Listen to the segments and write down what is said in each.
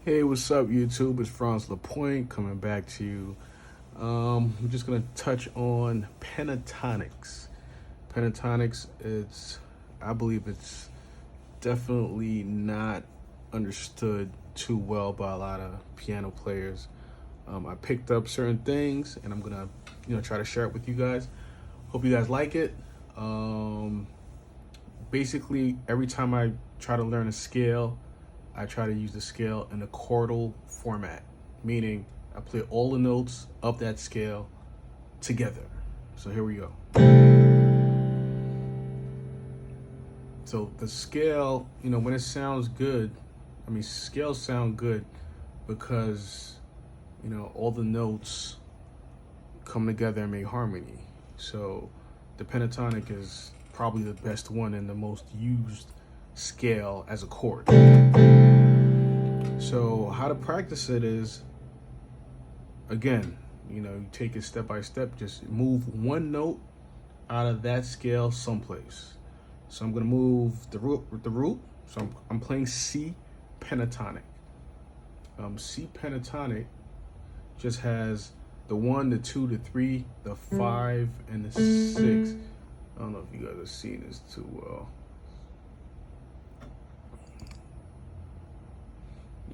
Hey, what's up, YouTube? It's Franz Lapointe coming back to you. I'm just gonna touch on pentatonics. Pentatonics, I believe it's definitely not understood too well by a lot of piano players. I picked up certain things, and I'm gonna, try to share it with you guys. Hope you guys like it. Basically, every time I try to learn a scale, I try to use the scale in a chordal format, meaning I play all the notes of that scale together. So here we go. So the scale, when it sounds good, scales sound good because, all the notes come together and make harmony. So the pentatonic is probably the best one and the most used scale as a chord. So how to practice it is, again, you take it step by step. Just move one note out of that scale someplace. So I'm gonna move the root. So I'm playing C pentatonic. C pentatonic just has the 1, the 2, the 3, the 5, and the 6. I don't know if you guys are seeing this too well.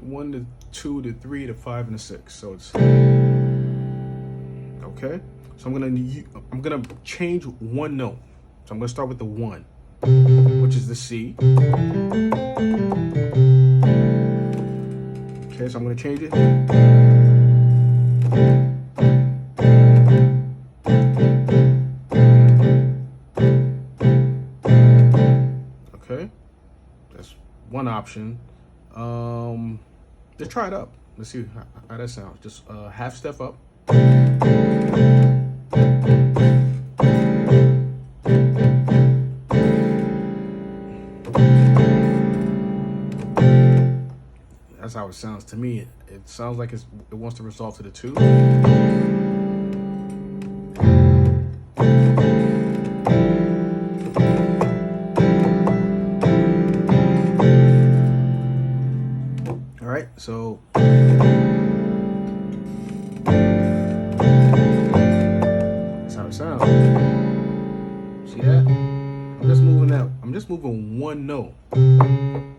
1, the 2, the 3, the 5, and the 6. So it's okay. So I'm gonna change one note. So I'm gonna start with the 1, which is the C. Okay, so I'm gonna change it. Okay, that's one option. Let's try it up. Let's see how that sounds. Just half step up. That's how it sounds to me. It sounds like it wants to resolve to the 2. All right, so that's how it sounds. See that? I'm just moving one note. And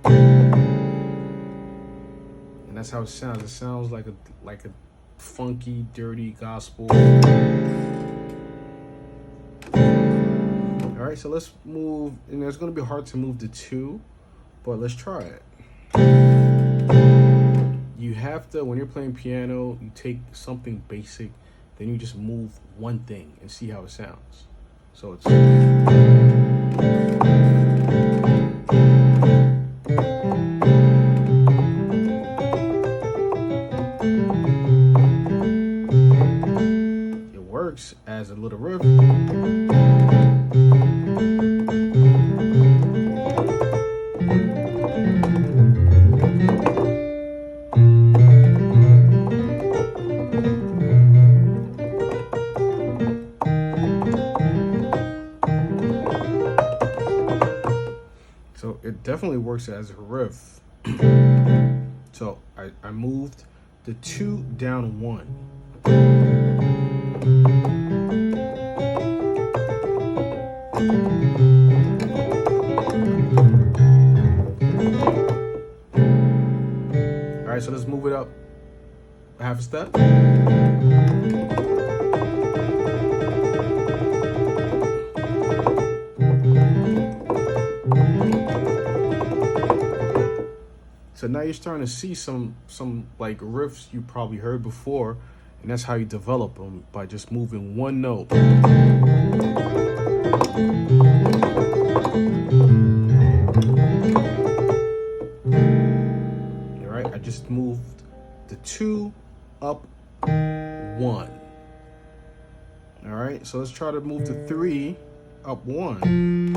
that's how it sounds. It sounds like a funky, dirty gospel. All right, so let's move. And it's going to be hard to move the 2, but let's try it. You have to, when you're playing piano, you take something basic, then you just move one thing and see how it sounds. So it's. It works as a little riff. So it definitely works as a riff. So I moved the 2 down 1. All right, so let's move it up half a step. So now you're starting to see some like riffs you probably heard before, and that's how you develop them, by just moving one note. All right, I just moved the 2 up 1. All right, so let's try to move the 3 up 1.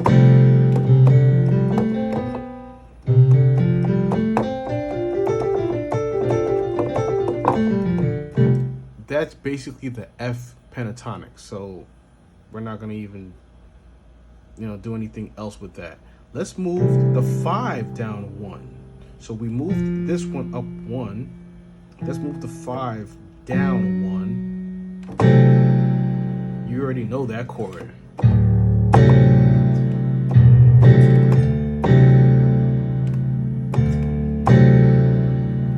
That's basically the F pentatonic. So we're not gonna even, do anything else with that. Let's move the 5 down 1. So we moved this one up 1. Let's move the 5 down 1. You already know that chord.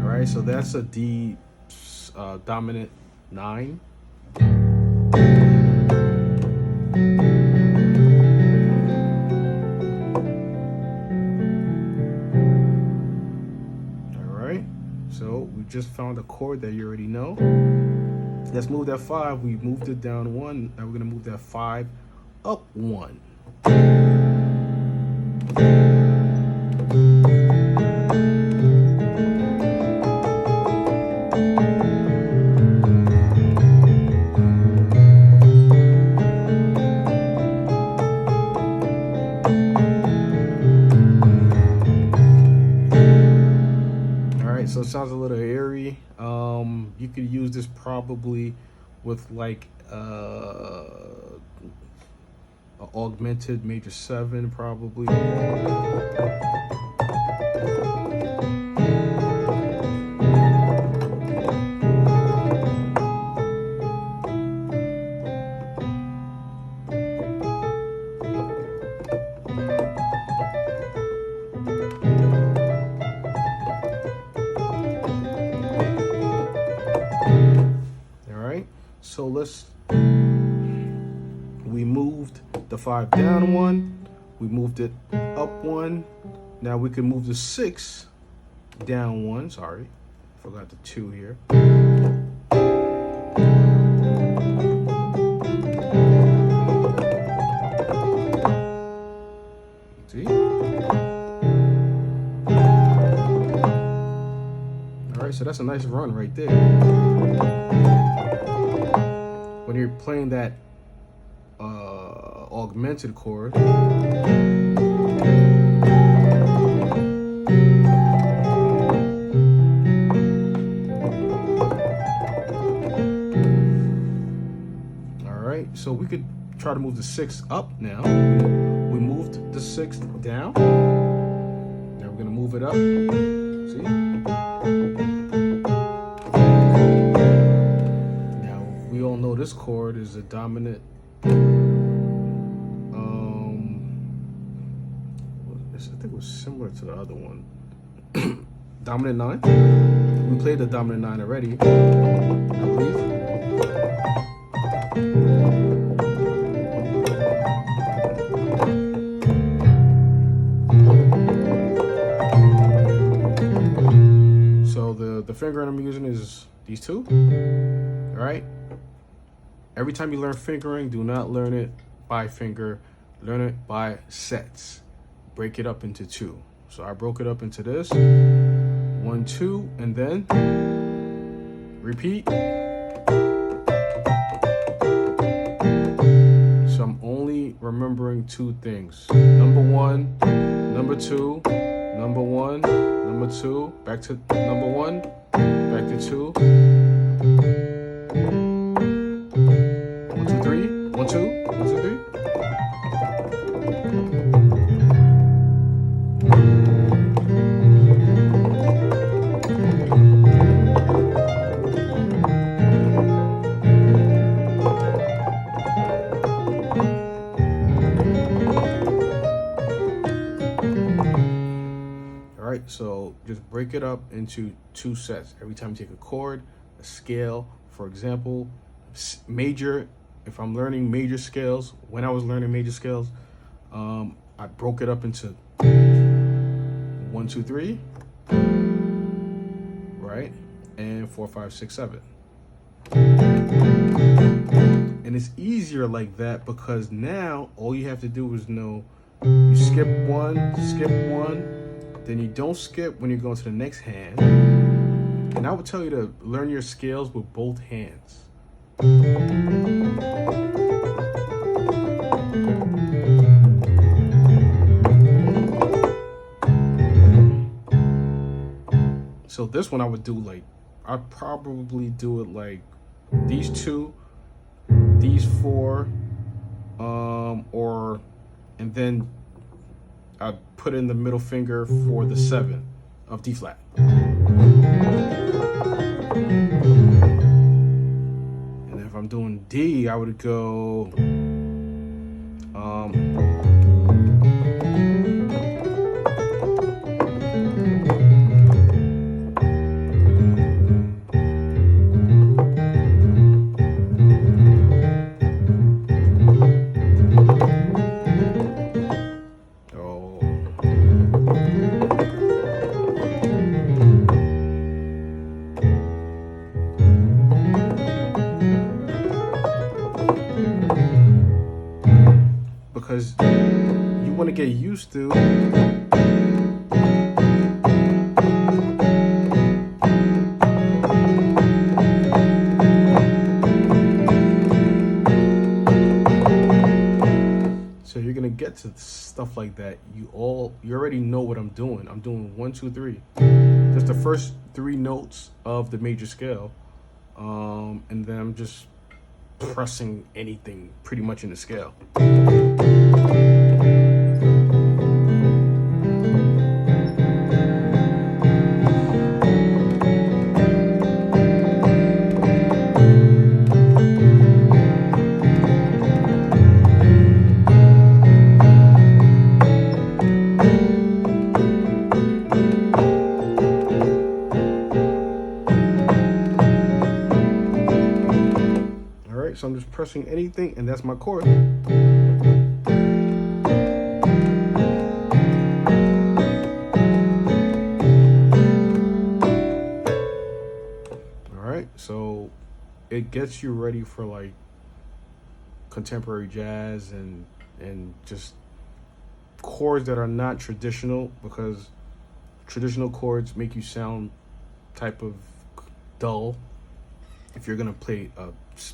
All right, so that's a D dominant 9. So we just found a chord that you already know. Let's move that 5. We moved it down 1. Now we're gonna move that 5 up 1. So it sounds a little airy. You could use this probably with like an augmented major 7 probably. So we moved the 5 down 1, we moved it up 1. Now we can move the 6 down 1. Sorry, forgot the 2 here. See? All right, so that's a nice run right there. When you're playing that augmented chord, alright, so we could try to move the 6 up now. We moved the 6 down. Now we're gonna move it up. See? We all know this chord is a dominant. I think it was similar to the other one. Dominant 9. We played the dominant 9 already, I believe. So the fingering I'm using is these 2. All right. Every time you learn fingering, do not learn it by finger. Learn it by sets. Break it up into 2. So I broke it up into this. 1, 2, and then repeat. So I'm only remembering 2 things. Number 1, number 2, number 1, number 2, back to number 1, back to 2. 1, 2, 3. 1, 2. 1, 2, 3. All right, so just break it up into 2 sets. Every time you take a chord, a scale, for example, major. If I'm learning major scales, when I was learning major scales, I broke it up into 1, 2, 3, right? And 4, 5, 6, 7. And it's easier like that because now all you have to do is know you skip 1, then you don't skip when you go to the next hand. And I would tell you to learn your scales with both hands. So this one I would do like, I'd probably do it like these 2, these 4, and then I'd put in the middle finger for the 7. of D flat. And if I'm doing D, I would go because you want to get used to so you're gonna get to stuff like that. You already know what I'm doing. I'm doing 1, 2, 3. Just the first 3 notes of the major scale, and then I'm just pressing anything pretty much in the scale. So I'm just pressing anything, and that's my chord. All right, so it gets you ready for like contemporary jazz and just chords that are not traditional, because traditional chords make you sound type of dull. If you're gonna play a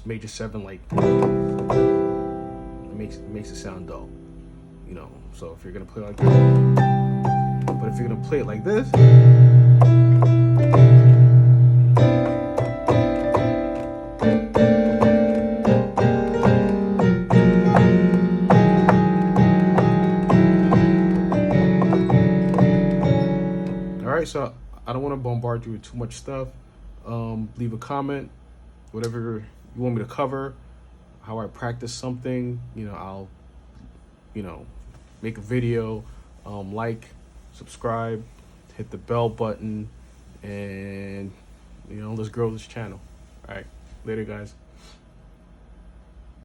major 7, like it makes it sound dull, you know. So if you're gonna play like that, but if you're gonna play it like this, all right. So I don't want to bombard you with too much stuff. Leave a comment, whatever you want me to cover, how I practice something, you know, I'll, you know, make a video, like, subscribe, hit the bell button, and, you know, let's grow this channel. All right, later guys.